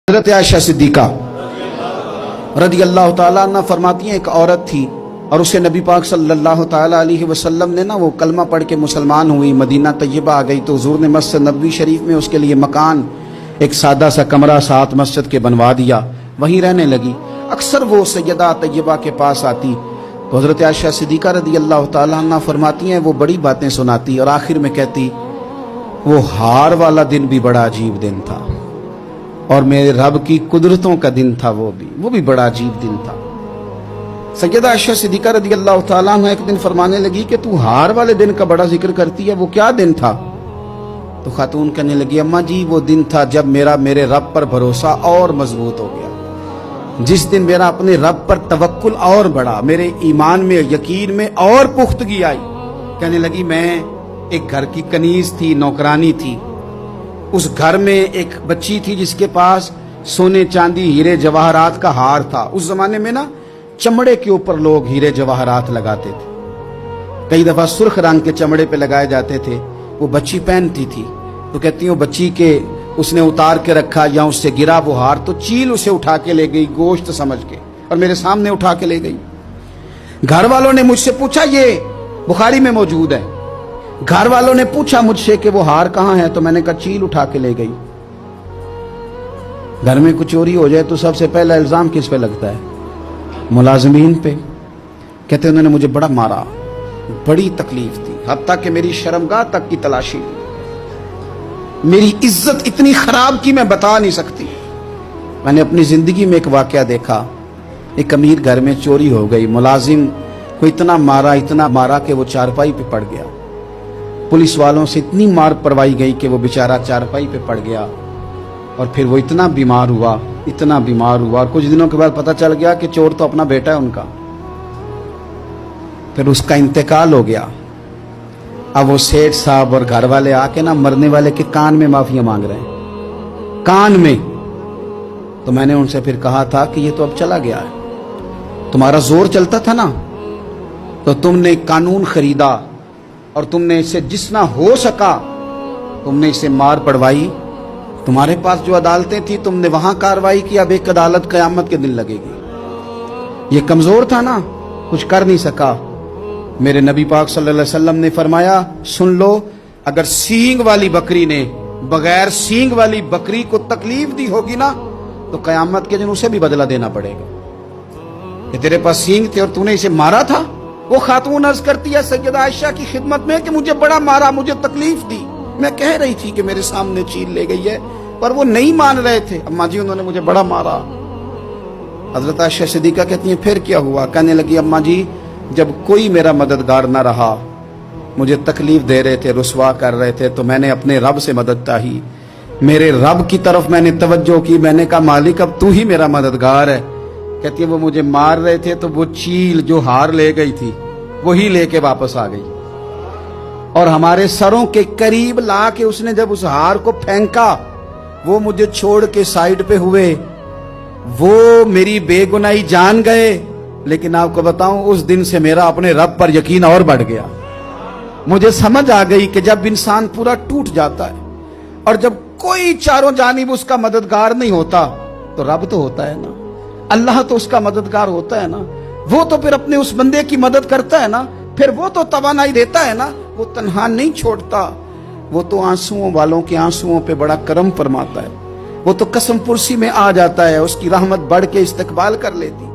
حضرت عائشہ صدیقہ رضی اللہ تعالیٰ عنہ فرماتی ہیں ایک عورت تھی اور اسے نبی پاک صلی اللہ تعالیٰ علیہ وسلم نے وہ کلمہ پڑھ کے مسلمان ہوئی، مدینہ طیبہ آ گئی تو حضور نے مسجد نبوی شریف میں اس کے لیے مکان ایک سادہ سا کمرہ ساتھ مسجد کے بنوا دیا، وہیں رہنے لگی۔ اکثر وہ سیدہ طیبہ کے پاس آتی تو حضرت عائشہ صدیقہ رضی اللہ تعالیٰ عنہ فرماتی ہیں وہ بڑی باتیں سناتی اور آخر میں کہتی وہ ہار والا دن بھی بڑا عجیب دن تھا اور میرے رب کی قدرتوں کا دن تھا، وہ بھی بڑا عجیب دن تھا۔ سیدہ عائشہ صدیقہ رضی اللہ تعالیٰ عنہ ایک دن فرمانے لگی کہ تو ہار والے دن کا بڑا ذکر کرتی ہے، وہ کیا دن تھا؟ تو خاتون کہنے لگی اماں جی وہ دن تھا جب میرے رب پر بھروسہ اور مضبوط ہو گیا، جس دن میرا اپنے رب پر توکل اور بڑھا، میرے ایمان میں یقین میں اور پختگی آئی۔ کہنے لگی میں ایک گھر کی کنیز تھی، نوکرانی تھی، اس گھر میں ایک بچی تھی جس کے پاس سونے چاندی ہیرے جواہرات کا ہار تھا۔ اس زمانے میں چمڑے کے اوپر لوگ ہیرے جواہرات لگاتے تھے، کئی دفعہ سرخ رنگ کے چمڑے پہ لگائے جاتے تھے، وہ بچی پہنتی تھی تو کہتی ہوں بچی کے اس نے اتار کے رکھا یا اس سے گرا وہ ہار تو چیل اسے اٹھا کے لے گئی گوشت سمجھ کے اور میرے سامنے اٹھا کے لے گئی۔ گھر والوں نے مجھ سے پوچھا، یہ بخاری میں موجود ہے، گھر والوں نے پوچھا مجھ سے کہ وہ ہار کہاں ہے تو میں نے کہا چیل اٹھا کے لے گئی۔ گھر میں کچھ چوری ہو جائے تو سب سے پہلا الزام کس پہ لگتا ہے؟ ملازمین پہ۔ کہتے انہوں نے مجھے بڑا مارا، بڑی تکلیف تھی، حتیٰ کہ میری شرمگاہ تک کی تلاشی لی، میری عزت اتنی خراب کی میں بتا نہیں سکتی۔ میں نے اپنی زندگی میں ایک واقعہ دیکھا، ایک امیر گھر میں چوری ہو گئی، ملازم کو اتنا مارا کہ وہ چارپائی پہ پڑ گیا، پولیس والوں سے اتنی مار پروائی گئی کہ وہ بیچارہ چارپائی پہ پڑ گیا اور پھر وہ اتنا بیمار ہوا اور کچھ دنوں کے بعد پتہ چل گیا کہ چور تو اپنا بیٹا ہے ان کا، پھر اس کا انتقال ہو گیا۔ اب وہ سیٹھ صاحب اور گھر والے آ کے مرنے والے کے کان میں معافیاں مانگ رہے ہیں، کان میں۔ تو میں نے ان سے پھر کہا تھا کہ یہ تو اب چلا گیا ہے، تمہارا زور چلتا تھا نا تو تم نے قانون خریدا اور تم نے اسے جتنا ہو سکا تم نے اسے مار پڑوائی، تمہارے پاس جو عدالتیں تھی تم نے وہاں کاروائی کی، اب ایک عدالت قیامت کے دن لگے گی۔ یہ کمزور تھا نا، کچھ کر نہیں سکا۔ میرے نبی پاک صلی اللہ علیہ وسلم نے فرمایا سن لو، اگر سینگ والی بکری نے بغیر سینگ والی بکری کو تکلیف دی ہوگی نا تو قیامت کے دن اسے بھی بدلہ دینا پڑے گا کہ تیرے پاس سینگ تھے اور تو نے اسے مارا تھا۔ وہ خاتون عرض کرتی ہے سیدہ عائشہ کی خدمت میں کہ مجھے بڑا مارا، مجھے تکلیف دی، میں کہہ رہی تھی کہ میرے سامنے چیل لے گئی ہے پر وہ نہیں مان رہے تھے، اماں جی انہوں نے مجھے بڑا مارا۔ حضرت عائشہ صدیقہ کہتی ہیں پھر کیا ہوا؟ کہنے لگی اماں جی جب کوئی میرا مددگار نہ رہا، مجھے تکلیف دے رہے تھے، رسوا کر رہے تھے، تو میں نے اپنے رب سے مدد چاہی، میرے رب کی طرف میں نے توجہ کی، میں نے کہا مالک اب تو ہی میرا مددگار ہے۔ کہتی ہے وہ مجھے مار رہے تھے تو وہ چیل جو ہار لے گئی تھی وہی لے کے واپس آ گئی اور ہمارے سروں کے قریب لا کے اس نے جب اس ہار کو پھینکا وہ مجھے چھوڑ کے سائیڈ پہ ہوئے، وہ میری بے گناہی جان گئے، لیکن آپ کو بتاؤں اس دن سے میرا اپنے رب پر یقین اور بڑھ گیا۔ مجھے سمجھ آ گئی کہ جب انسان پورا ٹوٹ جاتا ہے اور جب کوئی چاروں جانب اس کا مددگار نہیں ہوتا تو رب تو ہوتا ہے نا، اللہ تو اس کا مددگار ہوتا ہے نا، وہ تو پھر اپنے اس بندے کی مدد کرتا ہے نا، پھر وہ تو توانائی دیتا ہے نا، وہ تنہا نہیں چھوڑتا، وہ تو آنسوؤں والوں کے آنسوؤں پہ بڑا کرم فرماتا ہے، وہ تو قسم پرسی میں آ جاتا ہے، اس کی رحمت بڑھ کے استقبال کر لیتی۔